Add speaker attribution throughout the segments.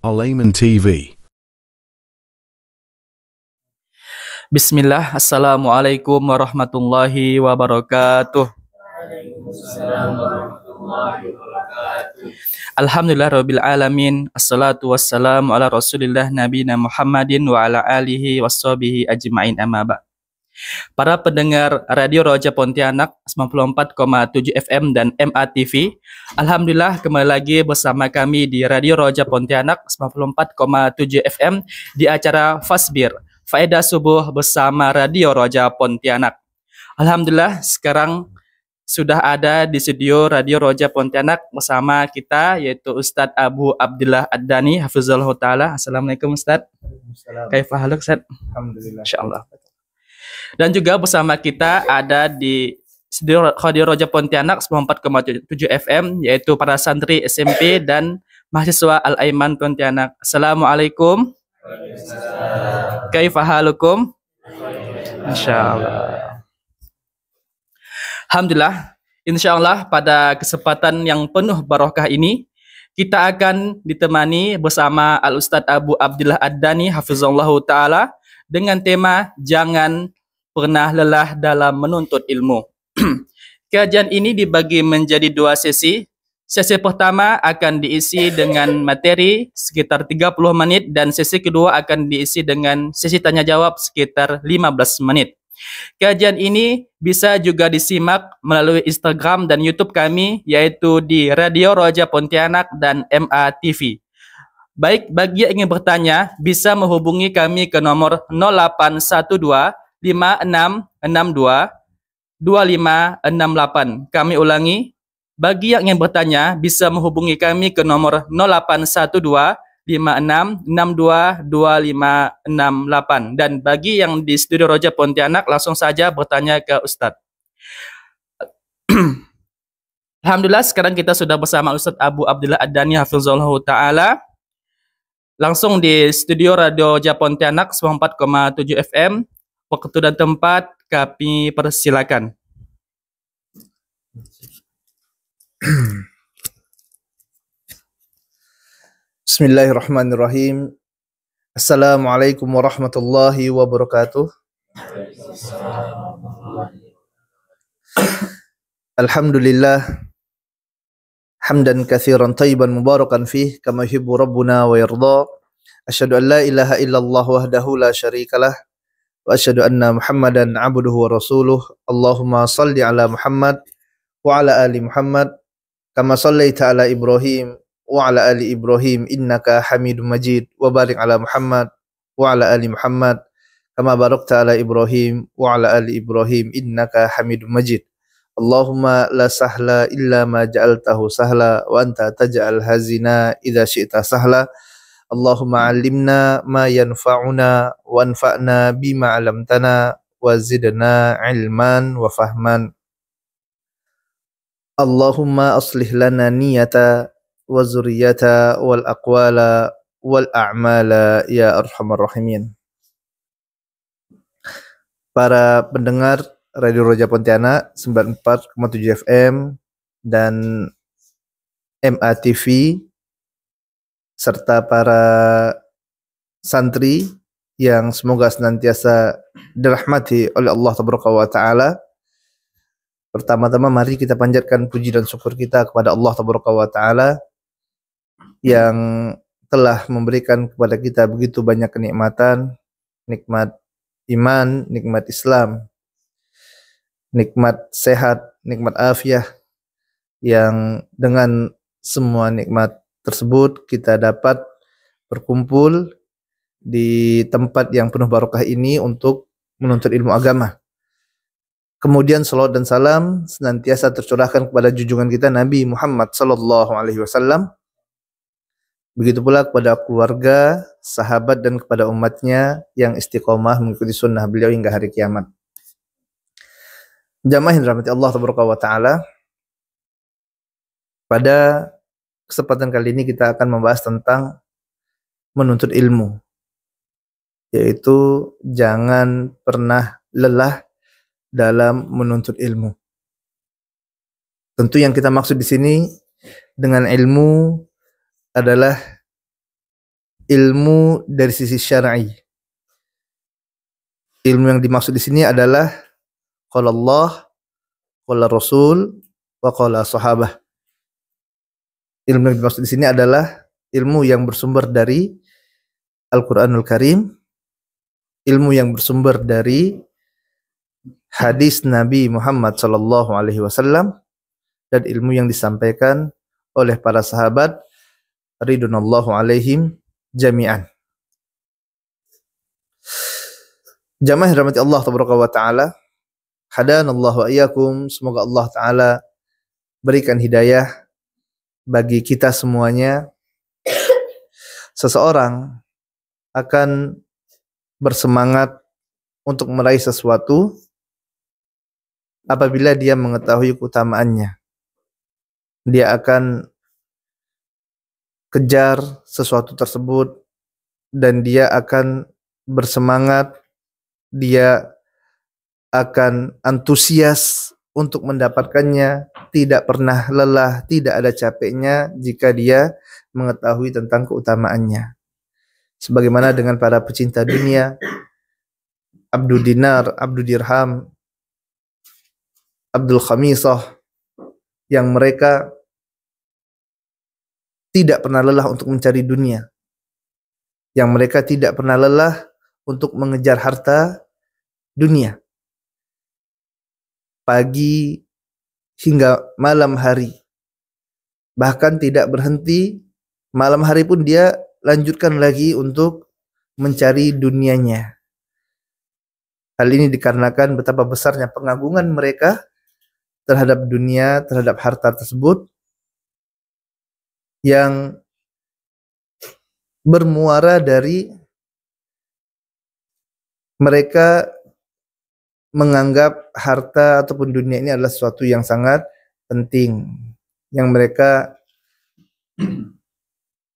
Speaker 1: Al-Ayman TV.
Speaker 2: Bismillah, Assalamualaikum warahmatullahi wabarakatuh. Alhamdulillah Rabbil Alamin. Assalatu wassalamu ala rasulillah nabina Muhammadin wa ala alihi washabihi ajma'in amma ba'd. Para pendengar Radio Roja Pontianak 94,7 FM dan MATV, Alhamdulillah kembali lagi bersama kami di Radio Roja Pontianak 94,7 FM di acara Fasbir, Faedah Subuh bersama Radio Roja Pontianak. Alhamdulillah sekarang sudah ada di studio Radio Roja Pontianak bersama kita yaitu Ustadz Abu Abdillah Ad-Dani Hafizahullah Ta'ala. Assalamualaikum Ustadz. Kaifa haluk Ustadz?
Speaker 3: Alhamdulillah.
Speaker 2: Insyaallah. Dan juga bersama kita ada di studio Radio Roja Pontianak 94,7 FM yaitu para santri SMP dan mahasiswa Al-Ayman Pontianak. Assalamualaikum. Kaifa halukum? Insyaallah. Alhamdulillah, insyaallah pada kesempatan yang penuh barokah ini kita akan ditemani bersama Al-Ustadz Abu Abdillah Ad-Dani Hafizahullah Ta'ala dengan tema Jangan Pernah Lelah dalam Menuntut Ilmu. Kajian ini dibagi menjadi dua sesi. Sesi pertama akan diisi dengan materi sekitar 30 menit dan sesi kedua akan diisi dengan sesi tanya jawab sekitar 15 menit. Kajian ini bisa juga disimak melalui Instagram dan YouTube kami yaitu di Radio Roja Pontianak dan MATV. Baik, bagi yang ingin bertanya bisa menghubungi kami ke nomor 0812 5662 2568. Kami ulangi, bagi yang ingin bertanya bisa menghubungi kami ke nomor 0812 5662 2568. Dan bagi yang di Studio Roja Pontianak langsung saja bertanya ke Ustadz. Alhamdulillah sekarang kita sudah bersama Ustadz Abu Abdillah Ad-Dani Hafizahullah Ta'ala langsung di Studio Radio Roja Pontianak 94,7 FM. Waktu dan tempat kami persilakan.
Speaker 3: Bismillahirrahmanirrahim. Assalamualaikum warahmatullahi wabarakatuh. Alhamdulillah hamdan katsiran thayyiban mubarakan fih kama yuhibbu rabbuna wa yarda. Asyhadu an la ilaha illallah wahdahu la syarikalah wa asyhadu anna Muhammadan abduhu wa rasuluh. Allahumma salli ala Muhammad wa ala ali Muhammad kama sallaita ala Ibrahim wa ala ali Ibrahim innaka Hamidum Majid wa barik ala Muhammad wa ala ali Muhammad kama barakta ala Ibrahim wa ala ali Ibrahim innaka Hamidum Majid. Allahumma la sahla illa ma ja'altahu sahla wa anta taj'al hazina idza syi'ta sahla. Allahumma 'allimna ma yanfa'una wanfa'na bima 'allamtana wa zidna 'ilman wa fahman. Allahumma aslih lana niyata wa zurriyata wal aqwala wal a'mala ya arhamar rahimin. Para pendengar Radio Roja Pontianak 94,7 FM dan MATV serta para santri yang semoga senantiasa dirahmati oleh Allah Tabaraka wa Ta'ala. Pertama-tama mari kita panjatkan puji dan syukur kita kepada Allah Tabaraka wa Ta'ala yang telah memberikan kepada kita begitu banyak kenikmatan, nikmat iman, nikmat Islam, nikmat sehat, nikmat afiah, yang dengan semua nikmat tersebut kita dapat berkumpul di tempat yang penuh barokah ini untuk menuntut ilmu agama. Kemudian salawat dan salam senantiasa tercurahkan kepada junjungan kita Nabi Muhammad sallallahu alaihi wasallam. Begitu pula kepada keluarga, sahabat dan kepada umatnya yang istiqomah mengikuti sunnah beliau hingga hari kiamat. Jamaah yang dirahmati Allah Taala, pada kesempatan kali ini kita akan membahas tentang menuntut ilmu, yaitu jangan pernah lelah dalam menuntut ilmu. Tentu yang kita maksud di sini dengan ilmu adalah ilmu dari sisi syar'i. Ilmu yang dimaksud di sini adalah qala Allah, qala Rasul, wa qala sahabah. Ilmu yang dimaksud di sini adalah ilmu yang bersumber dari Al-Qur'anul Karim, ilmu yang bersumber dari hadis Nabi Muhammad sallallahu alaihi wasallam, dan ilmu yang disampaikan oleh para sahabat ridwanullahu alaihim jami'an. Jamaah rahmati Allah tabaraka wa taala, hadanallahu wa iyyakum, semoga Allah taala berikan hidayah bagi kita semuanya. Seseorang akan bersemangat untuk meraih sesuatu apabila dia mengetahui keutamaannya. Dia akan kejar sesuatu tersebut dan dia akan bersemangat, dia akan antusias untuk mendapatkannya, tidak pernah lelah, tidak ada capeknya jika dia mengetahui tentang keutamaannya. Sebagaimana dengan para pecinta dunia, Abdul Dinar, Abdul Dirham, Abdul Khamisah, yang mereka tidak pernah lelah untuk mencari dunia, yang mereka tidak pernah lelah untuk mengejar harta dunia, pagi hingga malam hari, bahkan tidak berhenti. Malam hari pun dia lanjutkan lagi untuk mencari dunianya. Hal ini dikarenakan betapa besarnya pengagungan mereka terhadap dunia, terhadap harta tersebut, yang bermuara dari mereka menganggap harta ataupun dunia ini adalah sesuatu yang sangat penting, yang mereka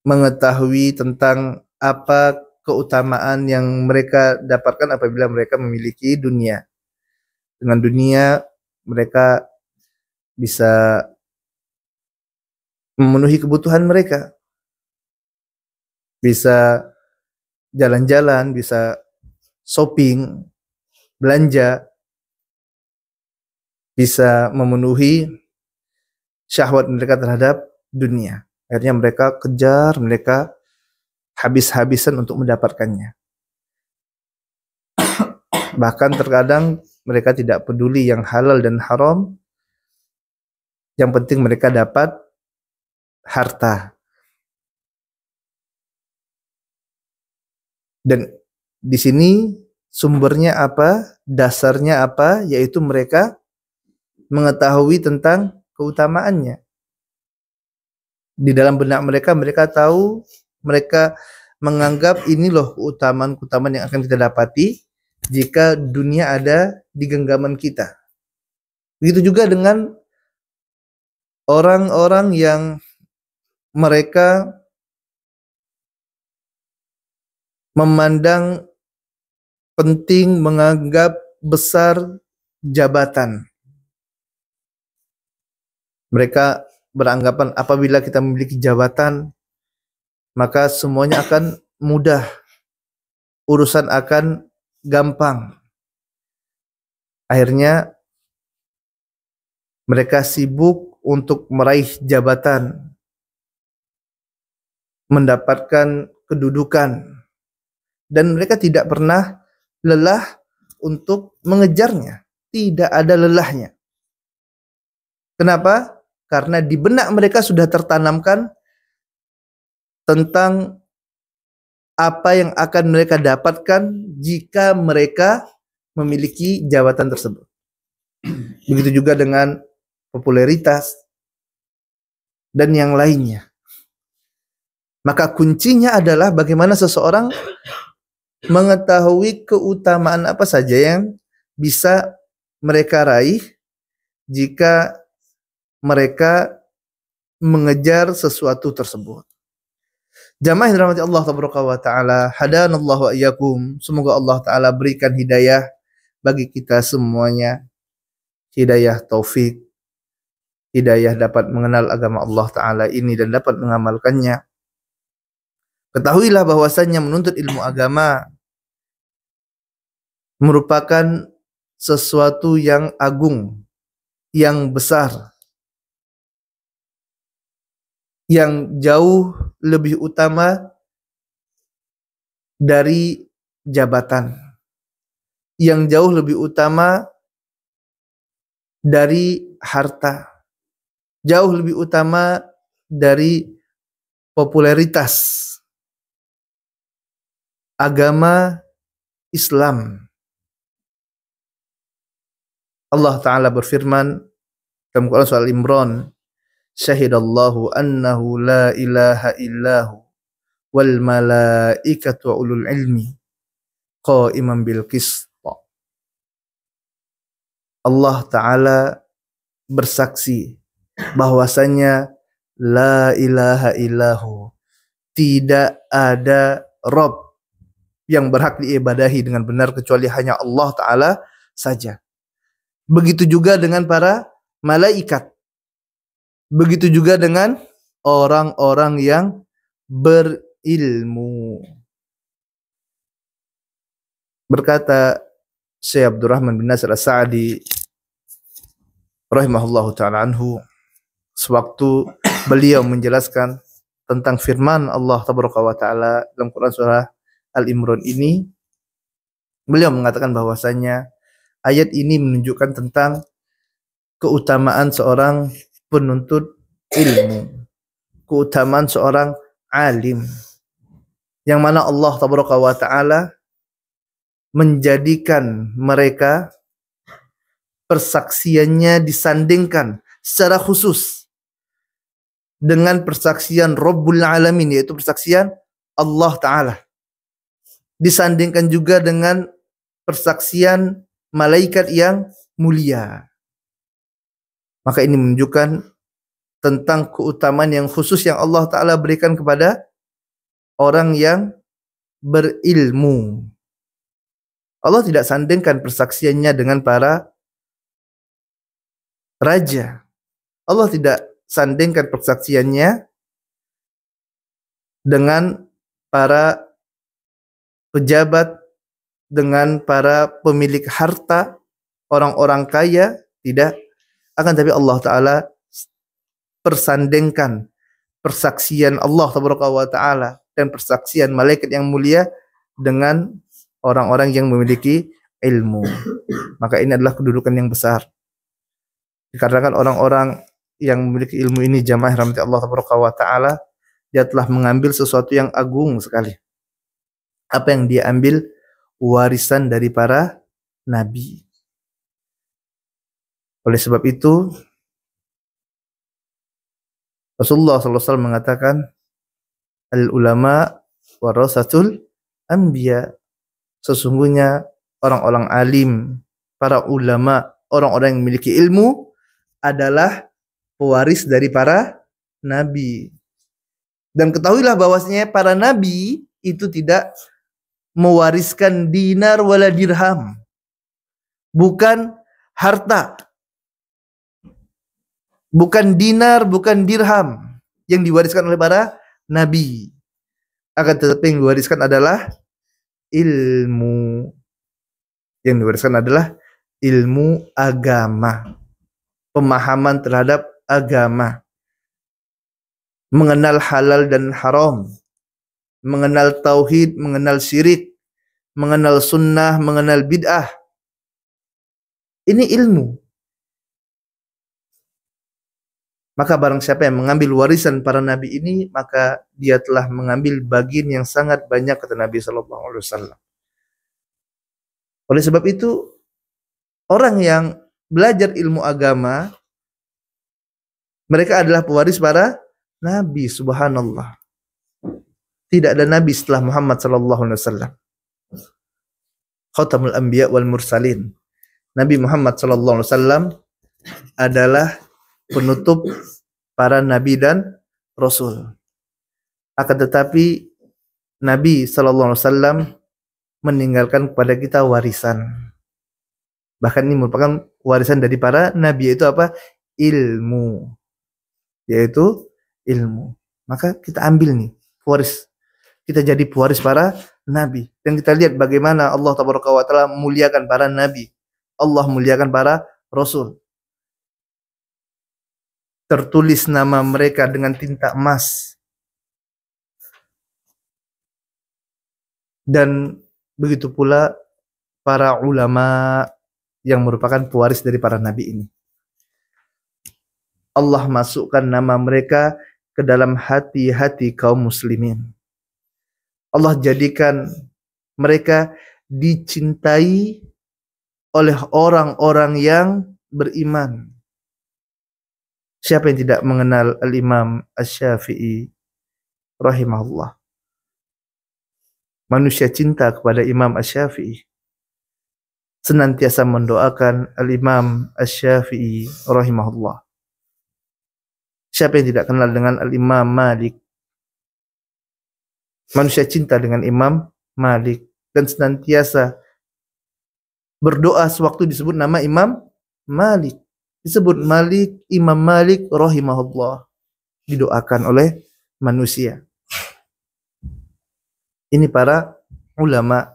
Speaker 3: mengetahui tentang apa keutamaan yang mereka dapatkan apabila mereka memiliki dunia. Dengan dunia mereka bisa memenuhi kebutuhan mereka, bisa jalan-jalan, bisa shopping, belanja, bisa memenuhi syahwat mereka terhadap dunia. Akhirnya mereka kejar, mereka habis-habisan untuk mendapatkannya. Bahkan terkadang mereka tidak peduli yang halal dan haram, yang penting mereka dapat harta. Dan di sini sumbernya apa, dasarnya apa, yaitu mereka mengetahui tentang keutamaannya. Di dalam benak mereka, mereka tahu, mereka menganggap ini loh keutamaan-keutamaan yang akan kita dapati jika dunia ada di genggaman kita. Begitu juga dengan orang-orang yang mereka memandang penting, menganggap besar jabatan. Mereka beranggapan apabila kita memiliki jabatan, maka semuanya akan mudah, urusan akan gampang. Akhirnya mereka sibuk untuk meraih jabatan, mendapatkan kedudukan, dan mereka tidak pernah lelah untuk mengejarnya. Tidak ada lelahnya. Kenapa? Karena di benak mereka sudah tertanamkan tentang apa yang akan mereka dapatkan jika mereka memiliki jabatan tersebut. Begitu juga dengan popularitas dan yang lainnya. Maka kuncinya adalah bagaimana seseorang mengetahui keutamaan apa saja yang bisa mereka raih jika mereka mengejar sesuatu tersebut. Jamaah yang dirahmati Allah tabaraka wa taala, hadanallahu wa iyyakum. Semoga Allah taala berikan hidayah bagi kita semuanya. Hidayah taufik, hidayah dapat mengenal agama Allah taala ini dan dapat mengamalkannya. Ketahuilah bahwasanya menuntut ilmu agama merupakan sesuatu yang agung, yang besar, yang jauh lebih utama dari jabatan, yang jauh lebih utama dari harta, jauh lebih utama dari popularitas. Agama Islam. Allah Ta'ala berfirman dalam Quran surah Al-Imran, syahidallahu annahu la ilaha illahu wal malaikatu wa ulul ilmi qa'iman bil qist. Allah Ta'ala bersaksi bahwasanya la ilaha illahu, tidak ada Rob yang berhak diibadahi dengan benar kecuali hanya Allah Ta'ala saja. Begitu juga dengan para malaikat. Begitu juga dengan orang-orang yang berilmu. Berkata Syekh Abdurrahman bin Nasir As-Sa'di rahimahullahu ta'ala anhu, sewaktu beliau menjelaskan tentang firman Allah tabaraka wa ta'ala dalam Quran surah Al-Imran ini, beliau mengatakan bahwasanya ayat ini menunjukkan tentang keutamaan seorang penuntut ilmu, keutamaan seorang alim, yang mana Allah tabaraka wa ta'ala menjadikan mereka persaksiannya disandingkan secara khusus dengan persaksian Rabbul Alamin, yaitu persaksian Allah Ta'ala. Disandingkan juga dengan persaksian malaikat yang mulia. Maka ini menunjukkan tentang keutamaan yang khusus yang Allah Ta'ala berikan kepada orang yang berilmu. Allah tidak sandingkan persaksiannya dengan para raja. Allah tidak sandingkan persaksiannya dengan para pejabat, dengan para pemilik harta, orang-orang kaya, tidak. Akan tapi Allah Ta'ala persandingkan persaksian Allah Ta'ala dan persaksian malaikat yang mulia dengan orang-orang yang memiliki ilmu. Maka ini adalah kedudukan yang besar. Dikarenakan orang-orang yang memiliki ilmu ini, jamaah rahmati Allah Ta'ala, dia telah mengambil sesuatu yang agung sekali. Apa yang dia ambil? Warisan dari para nabi. Oleh sebab itu Rasulullah SAW mengatakan, al-ulama warasatul anbiya. Sesungguhnya orang-orang alim, para ulama, orang-orang yang memiliki ilmu adalah pewaris dari para nabi. Dan ketahuilah bahwasanya para nabi itu tidak mewariskan dinar wala dirham, bukan harta, bukan dinar, bukan dirham yang diwariskan oleh para nabi. Akan tetapi yang diwariskan adalah ilmu. Yang diwariskan adalah ilmu agama, pemahaman terhadap agama, mengenal halal dan haram, mengenal tauhid, mengenal syirik, mengenal sunnah, mengenal bid'ah. Ini ilmu. Maka barang siapa yang mengambil warisan para nabi ini, maka dia telah mengambil bagian yang sangat banyak, kata Nabi SAW. Oleh sebab itu, orang yang belajar ilmu agama, mereka adalah pewaris para nabi, subhanallah. Tidak ada nabi setelah Muhammad SAW. Khatamul Anbiya wal Mursalin. Nabi Muhammad SAW adalah penutup para nabi dan rasul. Akan tetapi Nabi SAW meninggalkan kepada kita warisan. Bahkan ini merupakan warisan dari para nabi, yaitu apa? Ilmu. Yaitu ilmu. Maka kita ambil nih waris kita jadi pewaris para nabi. Dan kita lihat bagaimana Allah Tabaraka wa Ta'ala muliakan para nabi. Allah muliakan para rasul. Tertulis nama mereka dengan tinta emas. Dan begitu pula para ulama yang merupakan pewaris dari para nabi ini. Allah masukkan nama mereka ke dalam hati-hati kaum muslimin. Allah jadikan mereka dicintai oleh orang-orang yang beriman. Siapa yang tidak mengenal Al-Imam Asy-Syafi'i rahimahullah? Manusia cinta kepada Imam Asy-Syafi'i. Senantiasa mendoakan Al-Imam Asy-Syafi'i rahimahullah. Siapa yang tidak kenal dengan Al-Imam Malik? Manusia cinta dengan Imam Malik dan senantiasa berdoa sewaktu disebut nama Imam Malik. Disebut Malik, Imam Malik rahimahullah. Didoakan oleh manusia. Ini para ulama.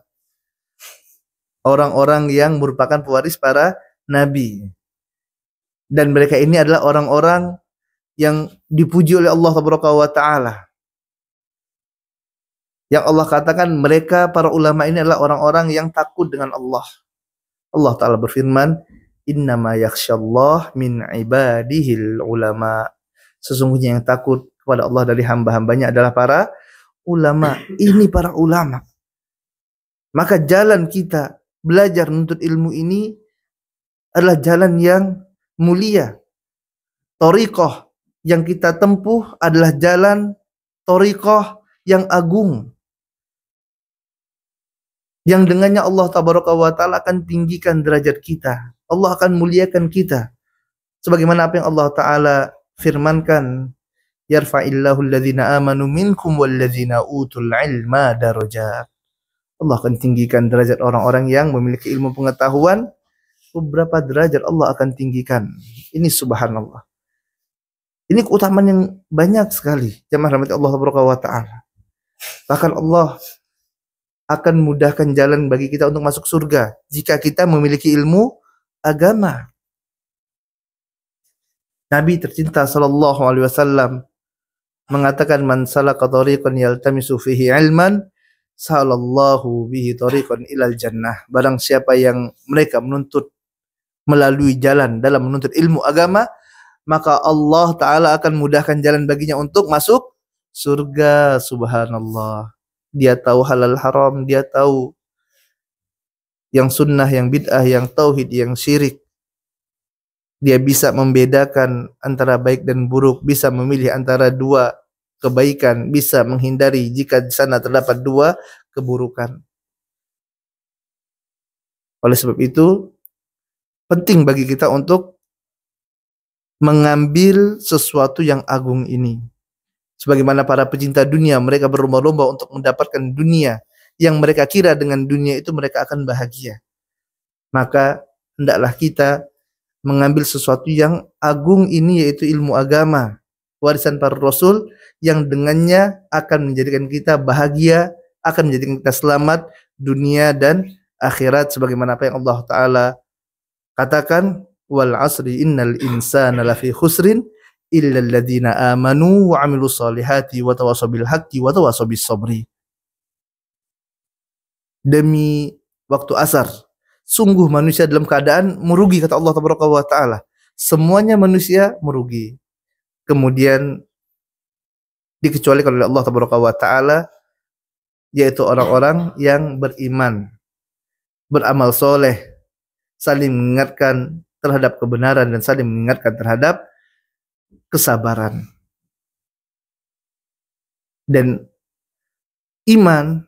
Speaker 3: Orang-orang yang merupakan pewaris para nabi. Dan mereka ini adalah orang-orang yang dipuji oleh Allah Taala. Yang Allah katakan mereka para ulama ini adalah orang-orang yang takut dengan Allah. Allah Ta'ala berfirman, innama yakhsyallah min ibadihil ulama. Sesungguhnya yang takut kepada Allah dari hamba-hambanya adalah para ulama. Ini para ulama. Maka jalan kita belajar menuntut ilmu ini adalah jalan yang mulia. Thariqah yang kita tempuh adalah jalan thariqah yang agung. Yang dengannya Allah Tabaraka wa Ta'ala akan tinggikan derajat kita. Allah akan muliakan kita. Sebagaimana apa yang Allah Ta'ala firmankan, yarfa'illahu alladhina amanu minkum walladhina utul ilma darajat. Allah akan tinggikan derajat orang-orang yang memiliki ilmu pengetahuan. Beberapa derajat Allah akan tinggikan. Ini subhanallah. Ini keutamaan yang banyak sekali. Jamaah rahmati Allah Ta'ala. Bahkan Allah akan mudahkan jalan bagi kita untuk masuk surga jika kita memiliki ilmu agama. Nabi tercinta sallallahu alaihi wasallam mengatakan, man salaka tariqan yaltamisu fihi ilman salallahu bihi tariqan ilal jannah. Barang siapa yang mereka menuntut melalui jalan dalam menuntut ilmu agama, maka Allah Ta'ala akan mudahkan jalan baginya untuk masuk surga. Subhanallah. Dia tahu halal haram, dia tahu yang sunnah, yang bid'ah, yang tauhid, yang syirik. Dia bisa membedakan antara baik dan buruk, bisa memilih antara dua kebaikan, bisa menghindari jika di sana terdapat dua keburukan. Oleh sebab itu, penting bagi kita untuk mengambil sesuatu yang agung ini. Sebagaimana para pecinta dunia, mereka berlomba-lomba untuk mendapatkan dunia. Yang mereka kira dengan dunia itu mereka akan bahagia. Maka hendaklah kita mengambil sesuatu yang agung ini, yaitu ilmu agama. Warisan para rasul yang dengannya akan menjadikan kita bahagia, akan menjadikan kita selamat dunia dan akhirat. Sebagaimana apa yang Allah Ta'ala katakan, wal asri innal insana lafi khusrin illa alladziina amanu wa 'amilus solihati wa tawassaw bil haqqi wa tawassaw bis sabri. Demi waktu asar, sungguh manusia dalam keadaan merugi, kata Allah Taala. Semuanya manusia merugi. Kemudian dikecualikan oleh Allah Taala, yaitu orang-orang yang beriman, beramal soleh, saling mengingatkan terhadap kebenaran dan saling mengingatkan terhadap kesabaran. Dan iman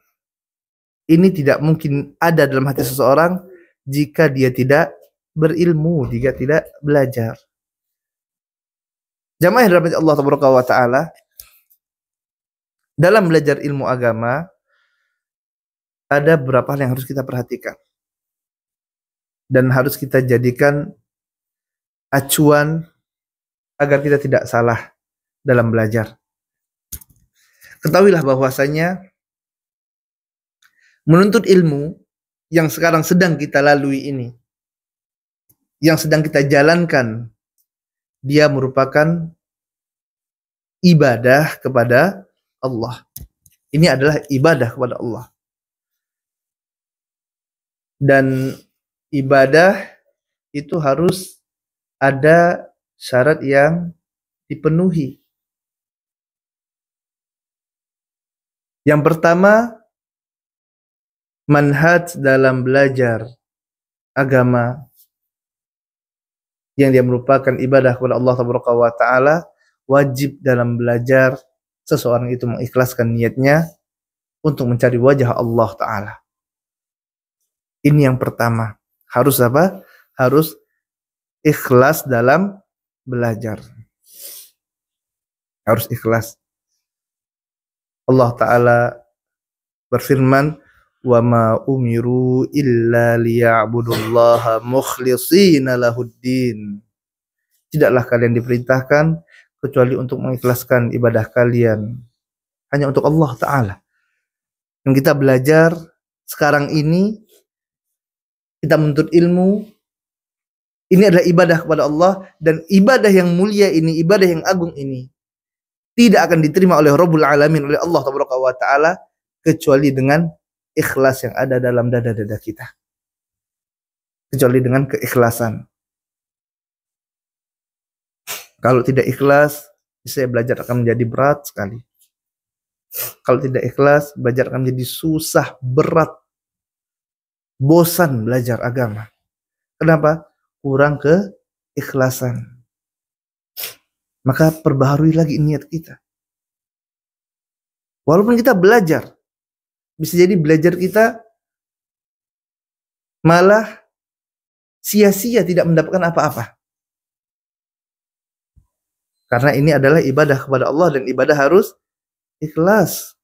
Speaker 3: ini tidak mungkin ada dalam hati seseorang jika dia tidak berilmu, jika tidak belajar. Jamaah yang dirahmati Allah Ta'ala, dalam belajar ilmu agama ada beberapa hal yang harus kita perhatikan dan harus kita jadikan acuan agar kita tidak salah dalam belajar. Ketahuilah bahwasanya Menuntut ilmu yang sekarang sedang kita lalui ini, yang sedang kita jalankan, dia merupakan ibadah kepada Allah. Ini adalah ibadah kepada Allah. Dan ibadah itu harus ada syarat yang dipenuhi. Yang pertama, manhaj dalam belajar agama yang dia merupakan ibadah kepada Allah Taala, wajib dalam belajar seseorang itu mengikhlaskan niatnya untuk mencari wajah Allah Ta'ala. Ini yang pertama. Harus apa? Harus ikhlas dalam belajar. Harus ikhlas. Allah Ta'ala berfirman, wa ma umiru illa liya'budullaha mukhlishina lahuddin. Tidaklah kalian diperintahkan kecuali untuk mengikhlaskan ibadah kalian hanya untuk Allah Ta'ala. Yang kita belajar sekarang ini, kita menuntut ilmu, ini adalah ibadah kepada Allah, dan ibadah yang mulia ini, ibadah yang agung ini tidak akan diterima oleh Rabbul Alamin, oleh Allah Ta'ala, kecuali dengan ikhlas yang ada dalam dada-dada kita. Kecuali dengan keikhlasan. Kalau tidak ikhlas, saya belajar akan menjadi berat sekali. Kalau tidak ikhlas, belajar akan menjadi susah, berat, bosan belajar agama. Kenapa? Kurang keikhlasan. Maka perbaharui lagi niat kita. Walaupun kita belajar, bisa jadi belajar kita malah sia-sia, tidak mendapatkan apa-apa. Karena ini adalah ibadah kepada Allah, dan ibadah harus ikhlas.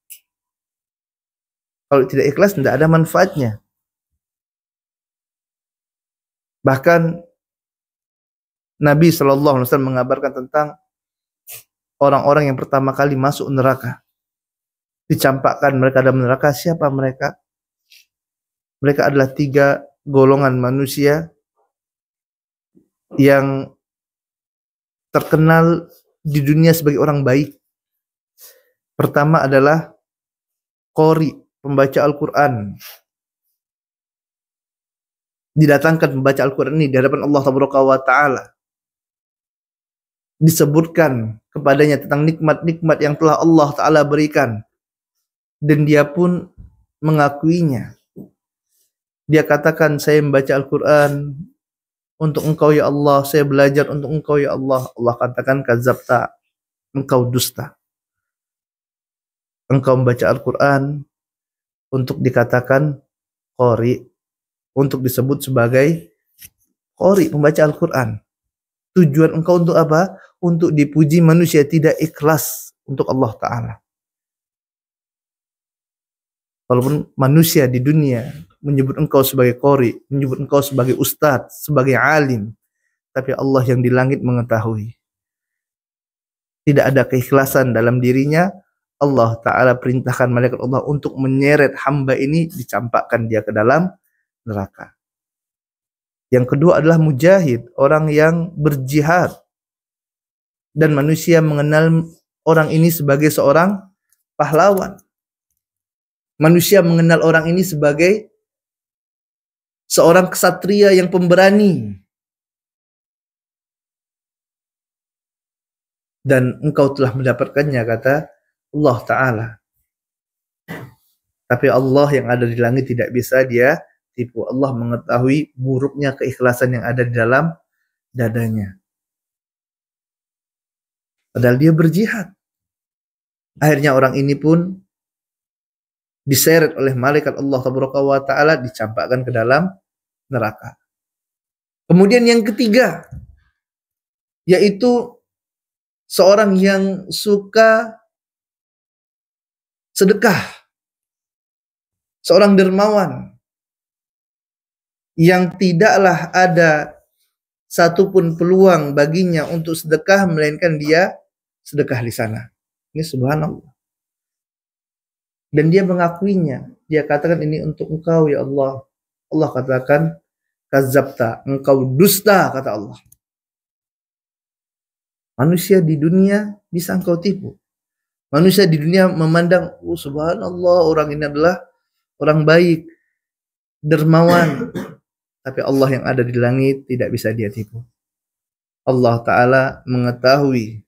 Speaker 3: Kalau tidak ikhlas, tidak ada manfaatnya. Bahkan Nabi SAW mengabarkan tentang orang-orang yang pertama kali masuk neraka. Dicampakkan mereka dalam neraka. Siapa mereka? Mereka adalah 3 golongan manusia yang terkenal di dunia sebagai orang baik. Pertama adalah qori, pembaca Al-Quran. Didatangkan pembaca Al-Quran ini di hadapan Allah Ta'ala. Disebutkan kepadanya tentang nikmat-nikmat yang telah Allah Ta'ala berikan. Dan dia pun mengakuinya. Dia katakan, saya membaca Al-Quran untuk engkau ya Allah, saya belajar untuk engkau ya Allah. Allah katakan, kadzabta, engkau dusta. Engkau membaca Al-Quran untuk dikatakan qori, untuk disebut sebagai qori, pembaca Al-Quran. Tujuan engkau untuk apa? Untuk dipuji manusia, tidak ikhlas untuk Allah Ta'ala. Walaupun manusia di dunia menyebut engkau sebagai qori, menyebut engkau sebagai ustadz, sebagai alim, tapi Allah yang di langit mengetahui. Tidak ada keikhlasan dalam dirinya. Allah Ta'ala perintahkan malaikat Allah untuk menyeret hamba ini, dicampakkan dia ke dalam neraka. Yang kedua adalah mujahid, orang yang berjihad. Dan manusia mengenal orang ini sebagai seorang pahlawan. Manusia mengenal orang ini sebagai seorang ksatria yang pemberani. Dan engkau telah mendapatkannya, kata Allah Ta'ala. Tapi Allah yang ada di langit tidak bisa dia tipu. Allah mengetahui buruknya keikhlasan yang ada di dalam dadanya. Padahal dia berjihad. Akhirnya orang ini pun diseret oleh malaikat Allah Ta'ala, dicampakkan ke dalam neraka. Kemudian yang ketiga, yaitu seorang yang suka sedekah. Seorang dermawan yang tidaklah ada satupun peluang baginya untuk sedekah, melainkan dia sedekah di sana. Ini subhanallah. Dan dia mengakuinya. Dia katakan ini untuk engkau ya Allah. Allah katakan kadzabta, engkau dusta kata Allah. Manusia di dunia bisa engkau tipu. Manusia di dunia memandang, oh subhanallah orang ini adalah orang baik, dermawan. Tapi Allah yang ada di langit tidak bisa dia tipu. Allah Ta'ala mengetahui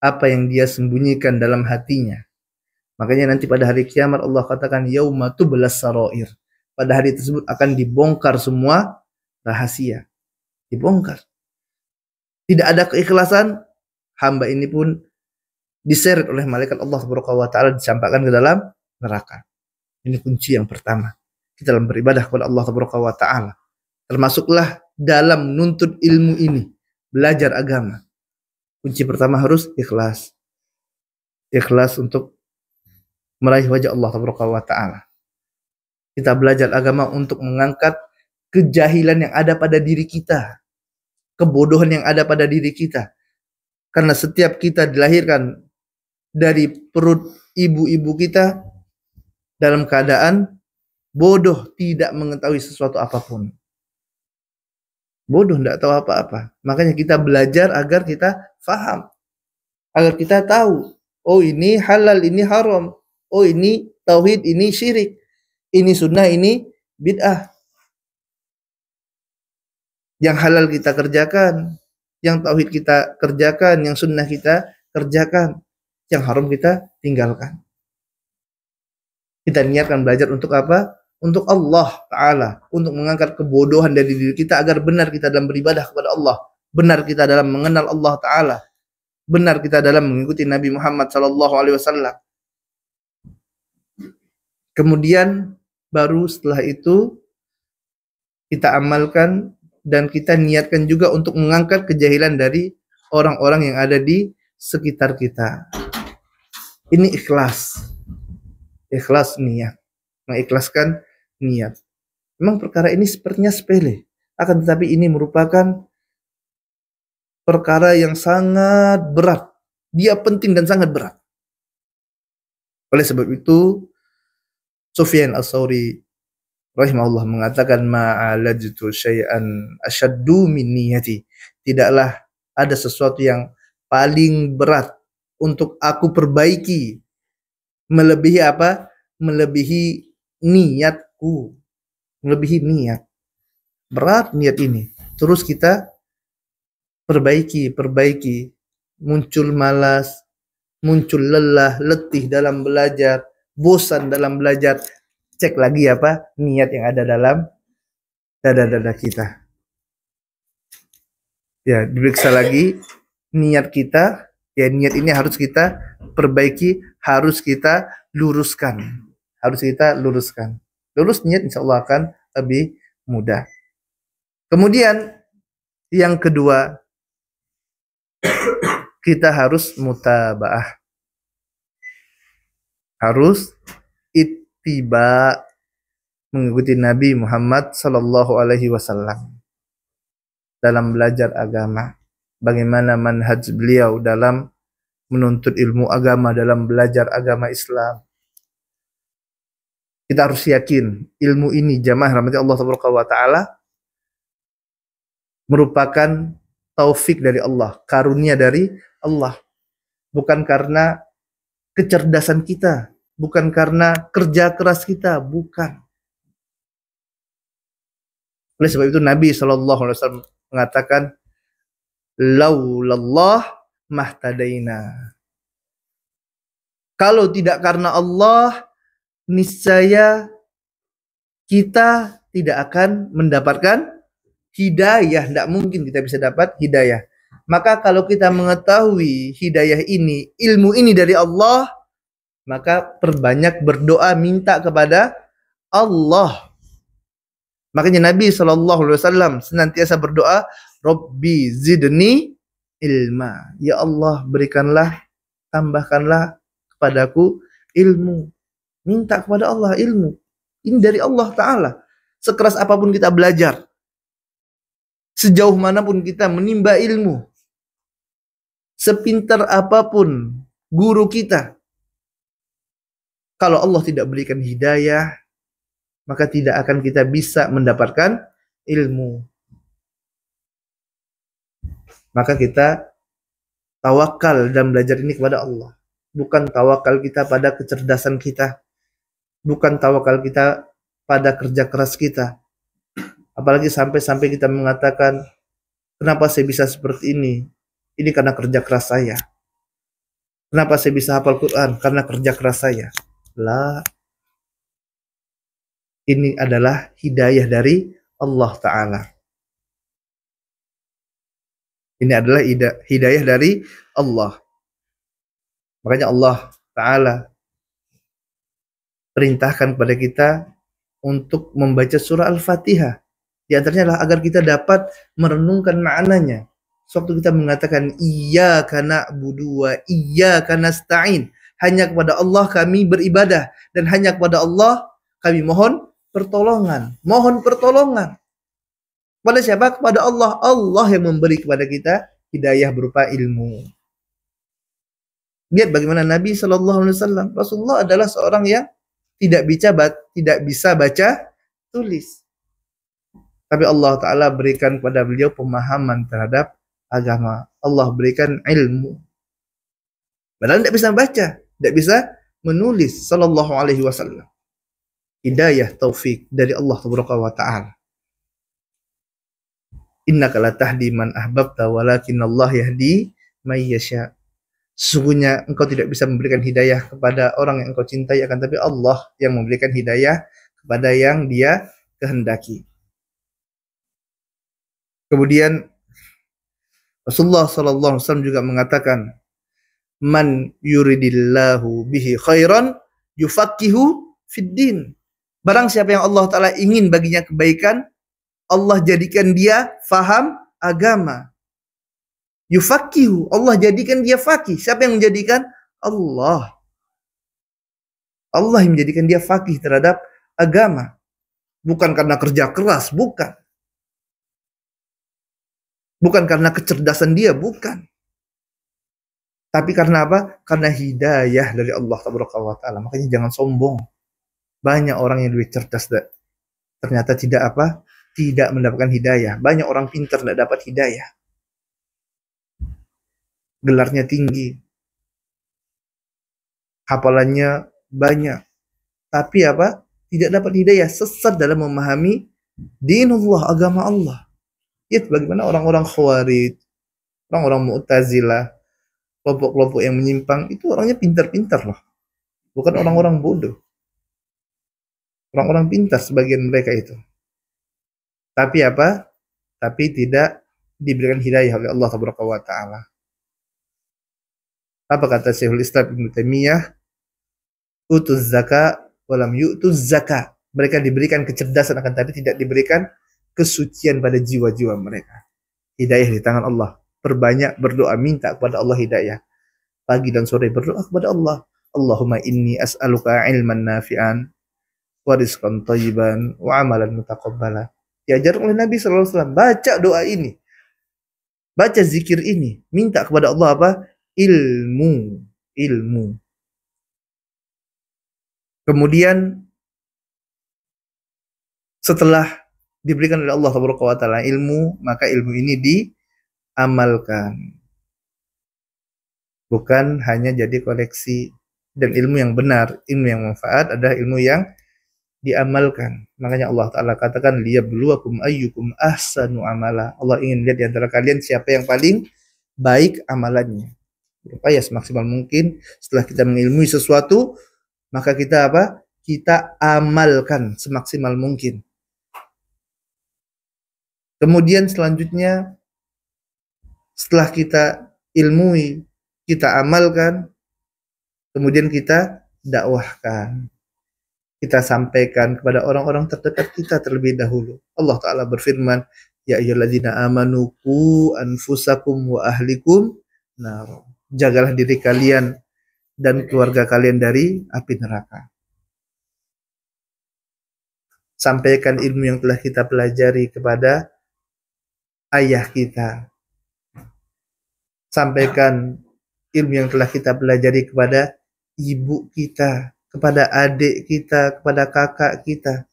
Speaker 3: apa yang dia sembunyikan dalam hatinya. Makanya nanti pada hari kiamat Allah katakan yauma tublas sarair. Pada hari tersebut akan dibongkar semua rahasia. Dibongkar. Tidak ada keikhlasan, hamba ini pun diseret oleh malaikat Allah Subhanahu wa taala dicampakkan ke dalam neraka. Ini kunci yang pertama. Kita dalam beribadah kepada Allah Subhanahu wa taala. Termasuklah dalam menuntut ilmu ini, belajar agama. Kunci pertama harus ikhlas. Ikhlas untuk meraih wajah Allah Subhanahu wa taala. Kita belajar agama untuk mengangkat kejahilan yang ada pada diri kita, kebodohan yang ada pada diri kita. Karena setiap kita dilahirkan dari perut ibu-ibu kita dalam keadaan bodoh, tidak mengetahui sesuatu apapun. Bodoh, tidak tahu apa-apa. Makanya kita belajar agar kita faham, agar kita tahu, oh ini halal, ini haram, oh ini tauhid, ini syirik, ini sunnah, ini bid'ah. Yang halal kita kerjakan, yang tauhid kita kerjakan, yang sunnah kita kerjakan, yang haram kita tinggalkan. Kita niatkan belajar untuk apa? Untuk Allah Ta'ala, untuk mengangkat kebodohan dari diri kita agar benar kita dalam beribadah kepada Allah, benar kita dalam mengenal Allah Ta'ala, benar kita dalam mengikuti Nabi Muhammad SAW. Kemudian baru setelah itu kita amalkan dan kita niatkan juga untuk mengangkat kejahilan dari orang-orang yang ada di sekitar kita. Ini ikhlas. Ikhlas niat. Mengikhlaskan niat. Memang perkara ini sepertinya sepele. Akan tetapi ini merupakan perkara yang sangat berat. Dia penting dan sangat berat. Oleh sebab itu, Sufyan Ats-Tsauri rahimahullah mengatakan ma'alajtu syai'an asyaddu min niyati. Tidaklah ada sesuatu yang paling berat untuk aku perbaiki melebihi apa? Melebihi niatku. Melebihi niat. Berat niat ini. Terus kita perbaiki. Muncul malas, muncul lelah, letih dalam belajar, bosan dalam belajar. Cek lagi apa? Niat yang ada dalam dada-dada kita. Ya, diperiksa lagi niat kita. Ya, niat ini harus kita perbaiki, harus kita luruskan. Harus kita luruskan. Lurus niat insya Allah akan lebih mudah. Kemudian yang kedua, kita harus mutabaah. Harus ittiba, mengikuti Nabi Muhammad sallallahu alaihi wasallam dalam belajar agama. Bagaimana manhaj beliau dalam menuntut ilmu agama, dalam belajar agama Islam. Kita harus yakin ilmu ini jamaah rahmati Allah subhanahu wa ta'ala merupakan taufik dari Allah, karunia dari Allah. Bukan karena kecerdasan kita, bukan karena kerja keras kita, bukan. Oleh sebab itu Nabi SAW mengatakan, laulallah mahtadaina. Kalau tidak karena Allah, niscaya kita tidak akan mendapatkan hidayah. Tidak mungkin kita bisa dapat hidayah. Maka kalau kita mengetahui hidayah ini, ilmu ini dari Allah, maka perbanyak berdoa minta kepada Allah. Makanya Nabi SAW senantiasa berdoa, Rabbi zidni ilma. Ya Allah, berikanlah, tambahkanlah kepadaku ilmu. Minta kepada Allah ilmu. Ini dari Allah Ta'ala. Sekeras apapun kita belajar, sejauh manapun kita menimba ilmu, sepintar apapun guru kita, Kalau Allah tidak berikan hidayah, maka tidak akan kita bisa mendapatkan ilmu. Maka kita tawakal dan belajar ini kepada Allah. Bukan tawakal kita pada kecerdasan kita. Bukan tawakal kita pada kerja keras kita. Apalagi sampai kita mengatakan, kenapa saya bisa seperti ini? Ini karena kerja keras saya. Kenapa saya bisa hafal Quran? Karena kerja keras saya. Lah, ini adalah hidayah dari Allah Ta'ala. Ini adalah hidayah dari Allah. Makanya Allah Ta'ala perintahkan kepada kita untuk membaca surah Al-Fatihah. Di antaranya adalah agar kita dapat merenungkan maknanya. Sewaktu kita mengatakan iyyaka na'budu wa iyyaka nasta'in, hanya kepada Allah kami beribadah dan hanya kepada Allah kami mohon pertolongan. Mohon pertolongan. Kepada siapa? Kepada Allah. Allah yang memberi kepada kita hidayah berupa ilmu. Lihat bagaimana Nabi SAW. Rasulullah adalah seorang yang tidak bisa baca tulis. Tapi Allah Ta'ala berikan kepada beliau pemahaman terhadap agama. Allah berikan ilmu. Padahal tidak bisa baca, tidak bisa menulis. Sallallahu alaihi wasallam. Hidayah taufik dari Allah Ta'ala. Innaka la tahdi man ahbabta walakin Allah yahdi may yasha. Sesungguhnya engkau tidak bisa memberikan hidayah kepada orang yang engkau cintai, akan tapi Allah yang memberikan hidayah kepada yang Dia kehendaki. Kemudian Rasulullah sallallahu alaihi wasallam juga mengatakan, "Man yuridillahu bihi khairan yufaqihu fid din." Barang siapa yang Allah Ta'ala ingin baginya kebaikan, Allah jadikan dia faham agama. Yufaqihu, Allah jadikan dia faqih. Siapa yang menjadikan? Allah. Allah yang menjadikan dia faqih terhadap agama. Bukan karena kerja keras, bukan. Bukan karena kecerdasan dia, bukan. Tapi karena apa? Karena hidayah dari Allah Ta'ala. Makanya jangan sombong. Banyak orang yang lebih cerdas ternyata tidak mendapatkan hidayah. Banyak orang pintar tidak dapat hidayah. Gelarnya tinggi. Hafalannya banyak. Tapi tidak dapat hidayah. Sesat dalam memahami dinullah, agama Allah. Lihat bagaimana orang-orang Khawarij, orang-orang Mu'tazilah, kelompok-kelompok yang menyimpang, itu orangnya pintar-pintar loh. Bukan orang-orang bodoh. Orang-orang pintar sebagian mereka itu. Tapi Tapi tidak diberikan hidayah oleh Allah Ta'ala. Apa kata Syekhul Islam Ibnu Taimiyah? Utuz zakat walam yu'tuz zakat. Mereka diberikan kecerdasan akan tapi tidak diberikan kesucian pada jiwa-jiwa mereka. Hidayah di tangan Allah. Perbanyak berdoa, minta kepada Allah hidayah. Pagi dan sore berdoa kepada Allah. Allahumma inni as'aluka ilman nafi'an wa rizqan thayyiban wa amalan mutaqabbala. Diajar oleh Nabi SAW. Baca doa ini. Baca zikir ini. Minta kepada Allah apa? Ilmu. Kemudian setelah diberikan oleh Allah Ta'ala ilmu, maka ilmu ini diamalkan. Bukan hanya jadi koleksi. Dan ilmu yang benar, ilmu yang manfaat adalah ilmu yang diamalkan. Makanya Allah Ta'ala katakan, liyabluwakum ayyukum ahsanu amala. Allah ingin lihat di antara kalian siapa yang paling baik amalannya. Berupaya semaksimal mungkin setelah kita mengilmui sesuatu, maka kita kita amalkan semaksimal mungkin. Kemudian selanjutnya setelah kita ilmui, kita amalkan, kemudian kita dakwahkan. Kita sampaikan kepada orang-orang terdekat kita terlebih dahulu. Allah Ta'ala berfirman, ya ayyuhalladzina amanu qu anfusakum wa ahlikum nar. Jagalah diri kalian dan keluarga kalian dari api neraka. Sampaikan ilmu yang telah kita pelajari kepada ayah kita. Sampaikan ilmu yang telah kita pelajari kepada ibu kita, kepada adik kita, kepada kakak kita.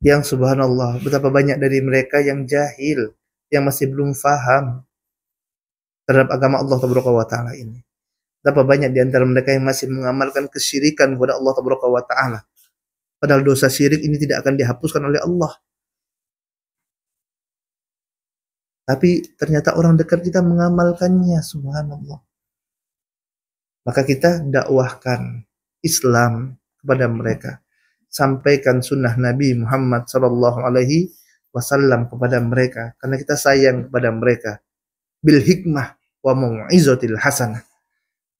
Speaker 3: Yang subhanallah, betapa banyak dari mereka yang jahil, yang masih belum faham terhadap agama Allah Taala ini. Betapa banyak di antara mereka yang masih mengamalkan kesyirikan kepada Allah Taala. Padahal dosa syirik ini tidak akan dihapuskan oleh Allah. Tapi ternyata orang dekat kita mengamalkannya, subhanallah. Maka kita dakwahkan Islam kepada mereka. Sampaikan sunnah Nabi Muhammad SAW kepada mereka. Karena kita sayang kepada mereka. Bil hikmah wa mau'izatil hasanah.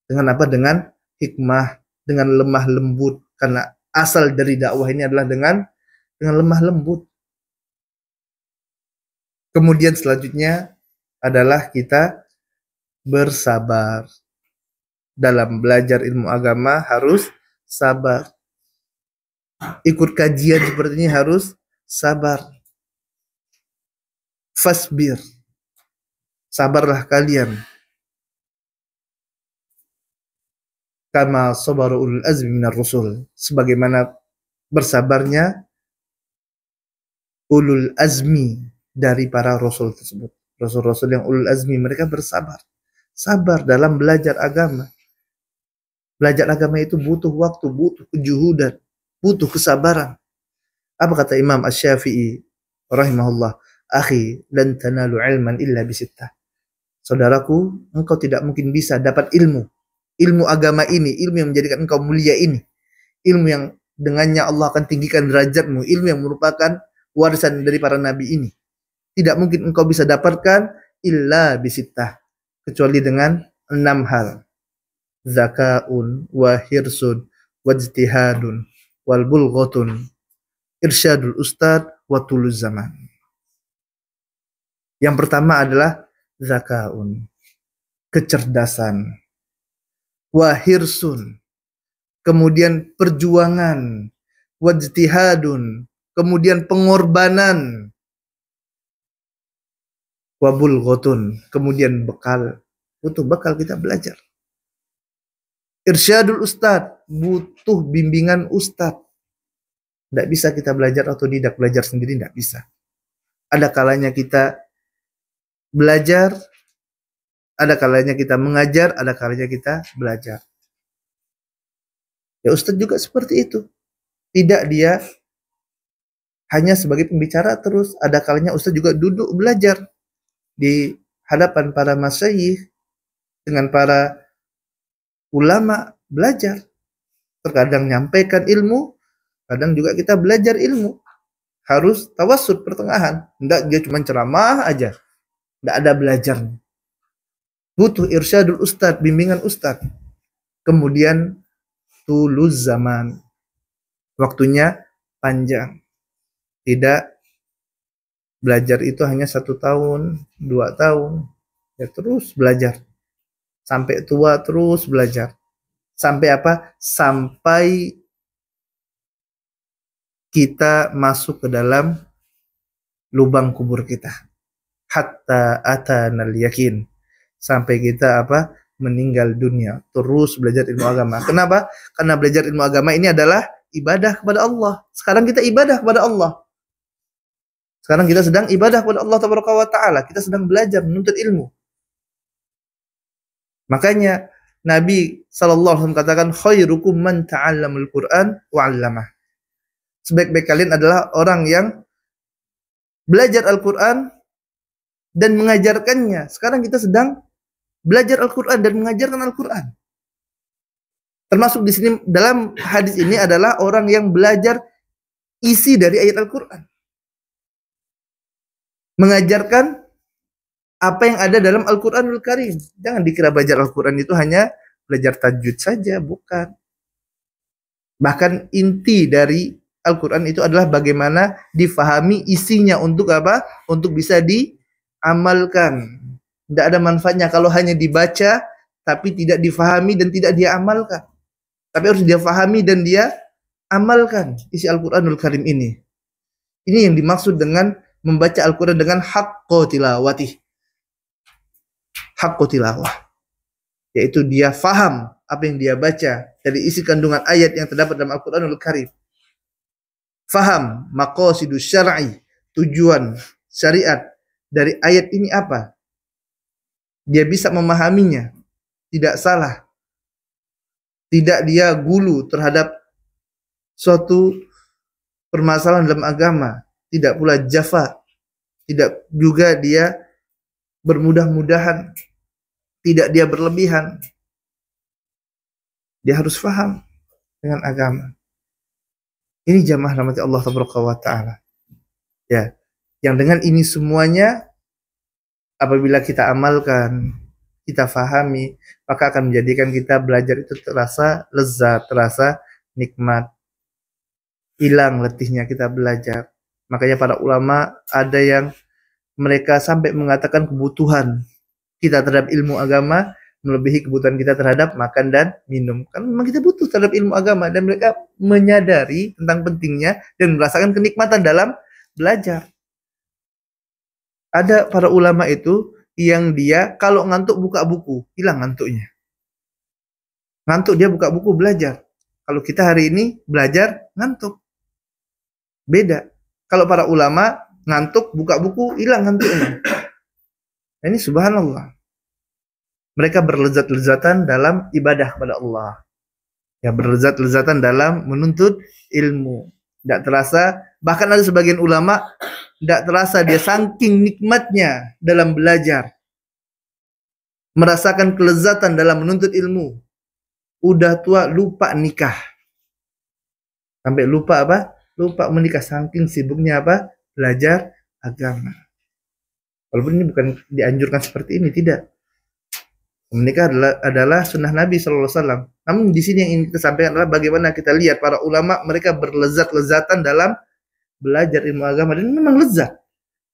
Speaker 3: Dengan apa? Dengan hikmah, dengan lemah lembut. Karena asal dari dakwah ini adalah dengan lemah lembut. Kemudian selanjutnya adalah kita bersabar. Dalam belajar ilmu agama harus sabar. Ikut kajian seperti ini harus sabar. Fasbir. Sabarlah kalian. Kama sabaru ulul azmi minar rusul. Sebagaimana bersabarnya ulul azmi dari para rasul tersebut. Rasul-rasul yang ulul azmi, mereka bersabar. Sabar dalam belajar agama. Belajar agama itu butuh waktu, butuh kejuhudan, butuh kesabaran. Apa kata Imam Asy-Syafi'i rahimahullah? Akhi, lan tanalu ilman illa bisittah. Saudaraku, engkau tidak mungkin bisa dapat ilmu. Ilmu agama ini, ilmu yang menjadikan engkau mulia ini. Ilmu yang dengannya Allah akan tinggikan derajatmu. Ilmu yang merupakan warisan dari para nabi ini. Tidak mungkin engkau bisa dapatkan illa bisittah. Kecuali dengan 6 hal. Zakaun wa hirsun wajtihadun wal bulghatun irsyadul ustad wa tuluz zaman. Yang pertama adalah zakaun, kecerdasan, wa hirsun, kemudian perjuangan, wajtihadun, kemudian pengorbanan, wa bulghatun, kemudian bekal. Butuh bekal kita belajar. Irsyadul ustad, butuh bimbingan ustad. Tidak bisa kita belajar otodidak, belajar sendiri tidak bisa. Ada kalanya kita belajar, ada kalanya kita mengajar, ada kalanya kita belajar. Ya ustad juga seperti itu. Tidak dia hanya sebagai pembicara terus, ada kalanya ustad juga duduk belajar di hadapan para masyayikh dengan para ulama, belajar. Terkadang nyampaikan ilmu, kadang juga kita belajar ilmu. Harus tawassut pertengahan. Tidak dia cuma ceramah aja. Tidak ada belajarnya. Butuh irsyadul ustad, bimbingan ustad. Kemudian tuluz zaman. Waktunya panjang. Tidak belajar itu hanya 1 tahun, 2 tahun. Ya terus belajar. Sampai tua terus belajar. Sampai apa? Sampai kita masuk ke dalam lubang kubur kita. Hatta atanal yakin. Sampai kita apa? Meninggal dunia. Terus belajar ilmu agama. Kenapa? Karena belajar ilmu agama ini adalah ibadah kepada Allah. Sekarang kita ibadah kepada Allah. Sekarang kita sedang ibadah kepada Allah Taala. Kita sedang belajar menuntut ilmu. Makanya Nabi SAW katakan khairukum man ta'allamul Qur'an wa 'allamah. Sebaik-baik kalian adalah orang yang belajar Al-Qur'an dan mengajarkannya. Sekarang kita sedang belajar Al-Qur'an dan mengajarkan Al-Qur'an. Termasuk di sini dalam hadis ini adalah orang yang belajar isi dari ayat Al-Qur'an. Mengajarkan apa yang ada dalam Al-Quranul Karim. Jangan dikira belajar Al-Quran itu hanya belajar tajwid saja, bukan. Bahkan inti dari Al-Quran itu adalah bagaimana difahami isinya untuk apa? Untuk bisa diamalkan. Tidak ada manfaatnya kalau hanya dibaca tapi tidak difahami dan tidak dia amalkan. Tapi harus dia fahami dan dia amalkan isi Al-Quranul Karim ini. Ini yang dimaksud dengan membaca Al-Quran dengan haqqo tilawatih. Haqqo tilawah, yaitu dia faham apa yang dia baca dari isi kandungan ayat yang terdapat dalam Al-Quranul Karim. Faham maqasidus syar'i, tujuan syariat dari ayat ini apa? Dia bisa memahaminya, tidak salah. Tidak dia gulu terhadap suatu permasalahan dalam agama, tidak pula jafa, tidak juga dia bermudah-mudahan, tidak dia berlebihan. Dia harus faham dengan agama. Ini jamaah rahmati Allah Taala. Ya, yang dengan ini semuanya apabila kita amalkan, kita fahami, maka akan menjadikan kita belajar itu terasa lezat, terasa nikmat. Hilang letihnya kita belajar. Makanya para ulama ada yang mereka sampai mengatakan kebutuhan kita terhadap ilmu agama melebihi kebutuhan kita terhadap makan dan minum. Karena memang kita butuh terhadap ilmu agama, dan mereka menyadari tentang pentingnya dan merasakan kenikmatan dalam belajar. Ada para ulama itu yang dia kalau ngantuk buka buku, hilang ngantuknya. Ngantuk dia buka buku belajar. Kalau kita hari ini belajar ngantuk. Beda. Kalau para ulama ngantuk buka buku, hilang ngantuknya. Nah, ini subhanallah. Mereka berlezat-lezatan dalam ibadah kepada Allah. Ya, berlezat-lezatan dalam menuntut ilmu. Tidak terasa, bahkan ada sebagian ulama tidak terasa dia saking nikmatnya dalam belajar. Merasakan kelezatan dalam menuntut ilmu. Udah tua lupa nikah. Sampai lupa apa? Lupa menikah, saking sibuknya apa? Belajar agama. Walaupun ini bukan dianjurkan seperti ini, tidak. Menikah adalah sunnah Nabi SAW. Namun di sini yang ingin kita sampaikan adalah bagaimana kita lihat para ulama, mereka berlezat-lezatan dalam belajar ilmu agama, dan memang lezat.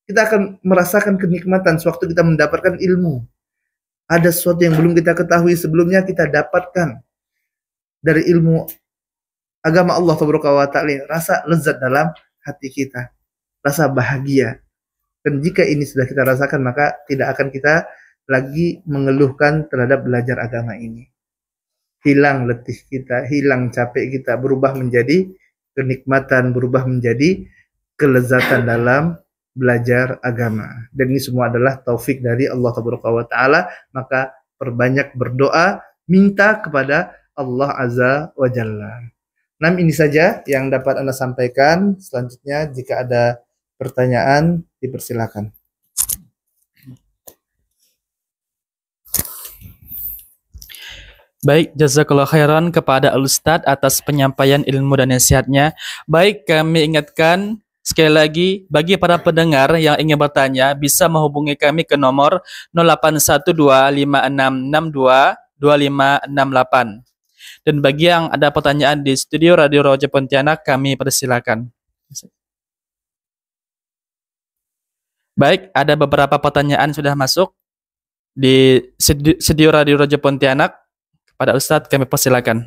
Speaker 3: Kita akan merasakan kenikmatan sewaktu kita mendapatkan ilmu. Ada sesuatu yang belum kita ketahui sebelumnya, kita dapatkan dari ilmu agama Allah Taala. Rasa lezat dalam hati kita, rasa bahagia. Dan jika ini sudah kita rasakan, maka tidak akan kita lagi mengeluhkan terhadap belajar agama ini. Hilang letih kita, hilang capek kita, berubah menjadi kenikmatan, berubah menjadi kelezatan dalam belajar agama. Dan ini semua adalah taufik dari Allah Taala. Maka perbanyak berdoa, minta kepada Allah Azza wa Jalla. Nah, ini saja yang dapat Anda sampaikan. Selanjutnya jika ada pertanyaan, dipersilakan.
Speaker 2: Baik, jazakallah khairan kepada Al-Ustadz atas penyampaian ilmu dan nasihatnya. Baik, kami ingatkan sekali lagi bagi para pendengar yang ingin bertanya bisa menghubungi kami ke nomor 081256622568. Dan bagi yang ada pertanyaan di studio Radio Roja Pontianak, kami persilakan. Baik, ada beberapa pertanyaan sudah masuk di studio Radio Roja Pontianak. Pada Ustadz kami persilakan.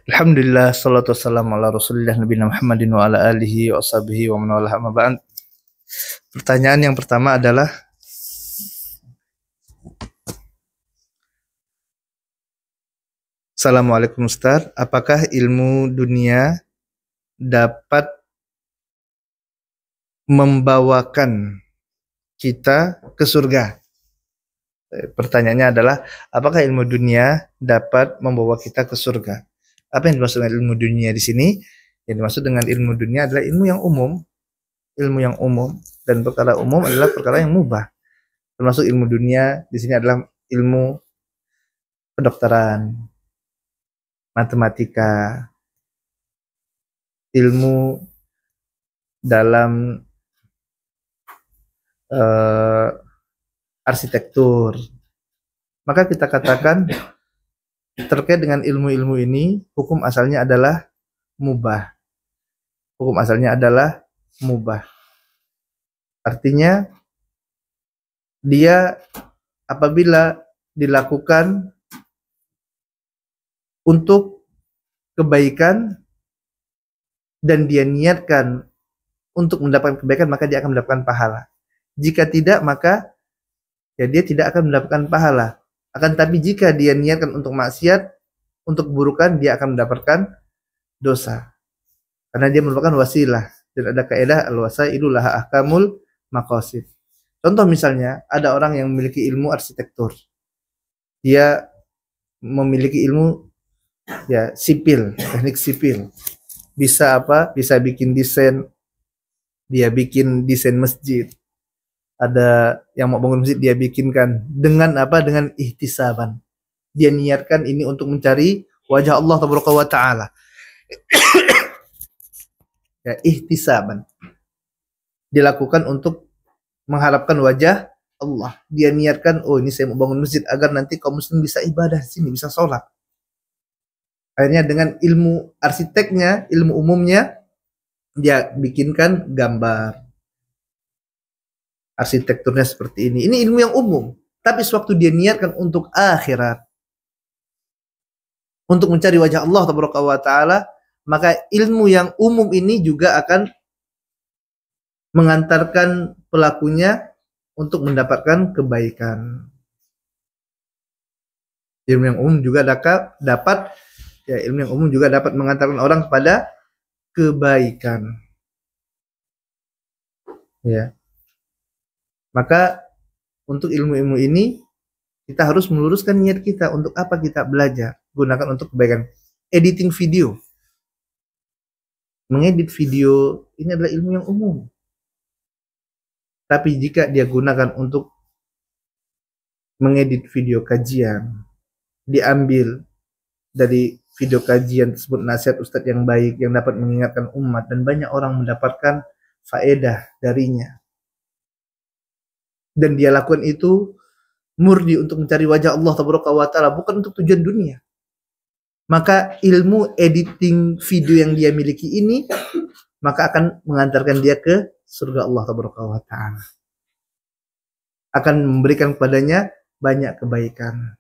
Speaker 3: Alhamdulillah, salatu wassalamu ala Rasulillah Nabi Muhammadin wa ala alihi wa sahbihi wa man wala amma ba'd. Pertanyaan yang pertama adalah, Assalamualaikum Ustaz, apakah ilmu dunia dapat membawakan kita ke surga? Pertanyaannya adalah, apakah ilmu dunia dapat membawa kita ke surga? Apa yang dimaksud dengan ilmu dunia di sini? Yang dimaksud dengan ilmu dunia adalah ilmu yang umum. Ilmu yang umum, dan perkara umum adalah perkara yang mubah. Termasuk ilmu dunia di sini adalah ilmu kedokteran, matematika, ilmu dalam arsitektur. Maka kita katakan terkait dengan ilmu-ilmu ini, hukum asalnya adalah mubah. Hukum asalnya adalah mubah. Artinya dia apabila dilakukan untuk kebaikan dan dia niatkan untuk mendapatkan kebaikan, maka dia akan mendapatkan pahala. Jika tidak, maka ya dia tidak akan mendapatkan pahala. Akan tapi jika dia niatkan untuk maksiat, untuk keburukan, dia akan mendapatkan dosa. Karena dia merupakan wasilah. Dan ada kaidah al-wasailu laha ahkamul maqasid. Contoh misalnya, ada orang yang memiliki ilmu arsitektur. Dia memiliki ilmu ya sipil, teknik sipil. Bisa apa? Bisa bikin desain. Dia bikin desain masjid. Ada yang mau bangun masjid, dia bikinkan dengan apa? Dengan ihtisaban. Dia niatkan ini untuk mencari wajah Allah tabaraka wa taala. Ya, ihtisaban. Dilakukan untuk mengharapkan wajah Allah. Dia niatkan, oh ini saya mau bangun masjid agar nanti kaum muslim bisa ibadah di sini, bisa sholat. Akhirnya dengan ilmu arsiteknya, ilmu umumnya, dia bikinkan gambar. Arsitekturnya seperti ini. Ini ilmu yang umum. Tapi sewaktu dia niatkan untuk akhirat, untuk mencari wajah Allah Taala, maka ilmu yang umum ini juga akan mengantarkan pelakunya untuk mendapatkan kebaikan. Ilmu yang umum juga dapat ilmu yang umum juga dapat mengantarkan orang kepada kebaikan. Ya. Maka untuk ilmu-ilmu ini kita harus meluruskan niat kita untuk apa kita belajar, gunakan untuk kebaikan. Editing video. Mengedit video ini adalah ilmu yang umum. Tapi jika dia gunakan untuk mengedit video kajian, diambil dari video kajian tersebut nasihat ustadz yang baik yang dapat mengingatkan umat dan banyak orang mendapatkan faedah darinya. Dan dia lakukan itu murni untuk mencari wajah Allah Taala, bukan untuk tujuan dunia. Maka ilmu editing video yang dia miliki ini maka akan mengantarkan dia ke surga Allah Taala. Akan memberikan kepadanya banyak kebaikan.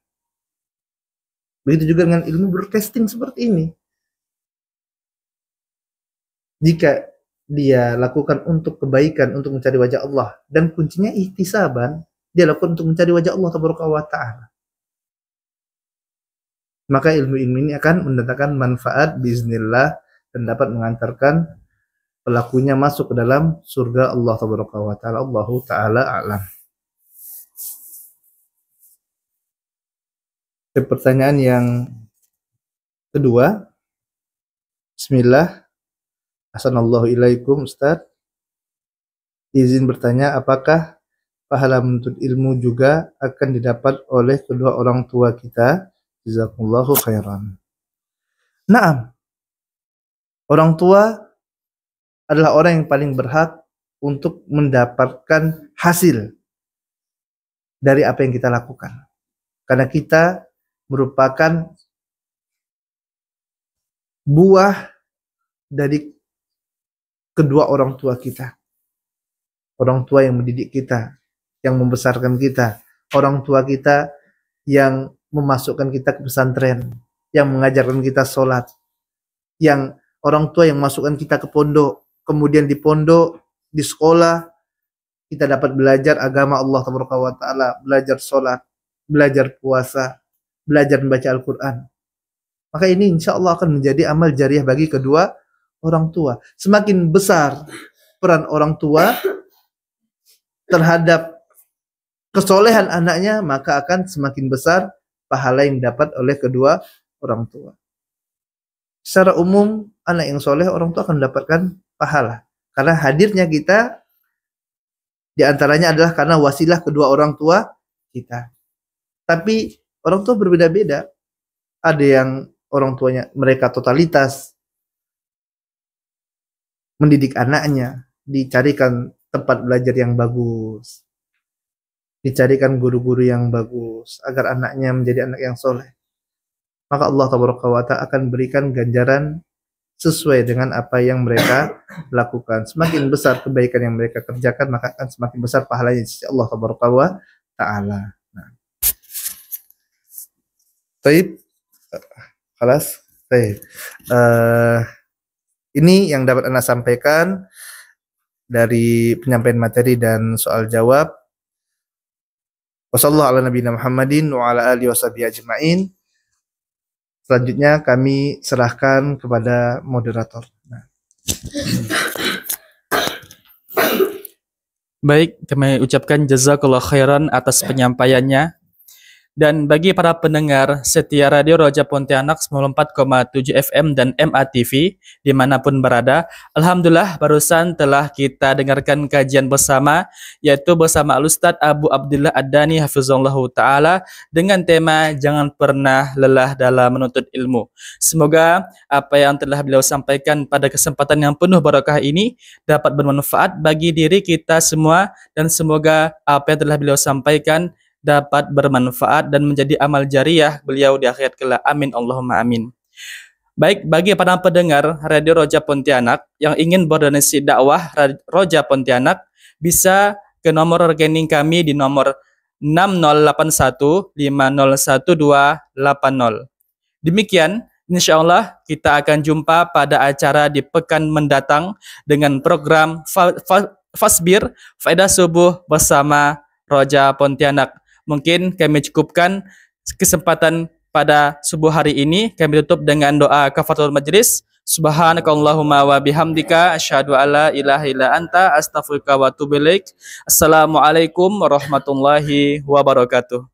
Speaker 3: Begitu juga dengan ilmu broadcasting seperti ini. Jika dia lakukan untuk kebaikan, untuk mencari wajah Allah, dan kuncinya ihtisaban, dia lakukan untuk mencari wajah Allah Taala. Maka ilmu-ilmu ini akan mendatangkan manfaat biiznillah dan dapat mengantarkan pelakunya masuk ke dalam surga Allah Taala. Allahu taala a'lam. Pertanyaan yang kedua. Bismillah. Assalamualaikum ilaikum Ustaz. Izin bertanya, apakah pahala menuntut ilmu juga akan didapat oleh kedua orang tua kita? Jazakumullahu khairan. Naam. Orang tua adalah orang yang paling berhak untuk mendapatkan hasil dari apa yang kita lakukan. Karena kita merupakan buah dari kedua orang tua kita. Orang tua yang mendidik kita, yang membesarkan kita. Orang tua kita yang memasukkan kita ke pesantren, yang mengajarkan kita sholat. Yang orang tua yang masukkan kita ke pondok. Kemudian di pondok, di sekolah, kita dapat belajar agama Allah Taala, belajar sholat, belajar puasa, belajar membaca Al-Quran. Maka ini insya Allah akan menjadi amal jariah bagi kedua orang tua. Semakin besar peran orang tua terhadap kesolehan anaknya, maka akan semakin besar pahala yang didapat oleh kedua orang tua. Secara umum, anak yang soleh, orang tua akan mendapatkan pahala. Karena hadirnya kita, diantaranya adalah karena wasilah kedua orang tua kita. Tapi orang tua berbeda-beda. Ada yang orang tuanya mereka totalitas mendidik anaknya, dicarikan tempat belajar yang bagus, dicarikan guru-guru yang bagus agar anaknya menjadi anak yang soleh. Maka Allah Taala akan berikan ganjaran sesuai dengan apa yang mereka lakukan. Semakin besar kebaikan yang mereka kerjakan, maka akan semakin besar pahalanya di sisi Allah Taala. Nah. Baik, kelas. Baik. Ini yang dapat Anda sampaikan dari penyampaian materi dan soal jawab. Wassallallahu ala nabiyina Muhammadin wa ala alihi washabihi ajma'in. Selanjutnya kami serahkan kepada moderator.
Speaker 2: Baik, kami ucapkan jazakallah khairan atas penyampaiannya. Dan bagi para pendengar setia Radio Roja Pontianak 94,7 FM dan MATV dimanapun berada, alhamdulillah barusan telah kita dengarkan kajian bersama, yaitu bersama Al-Ustaz Abu Abdillah Ad-Dani Hafizahullah Ta'ala dengan tema jangan pernah lelah dalam menuntut ilmu. Semoga apa yang telah beliau sampaikan pada kesempatan yang penuh barakah ini dapat bermanfaat bagi diri kita semua, dan semoga apa yang telah beliau sampaikan dapat bermanfaat dan menjadi amal jariah beliau di akhirat kelak. Amin Allahumma amin. Baik, bagi para pendengar Radio Roja Pontianak yang ingin berdonasi dakwah Roja Pontianak, bisa ke nomor rekening kami di nomor 6081501280. Demikian, insya Allah kita akan jumpa pada acara di pekan mendatang dengan program Fasbir Faedah Subuh bersama Roja Pontianak. Mungkin kami cukupkan kesempatan pada subuh hari ini. Kami tutup dengan doa kafaratul majlis. Subhanakallahumma wa bihamdika asyhadu alla ilaha illa anta astaghfiruka wa atubu ilaik. Assalamualaikum warahmatullahi wabarakatuh.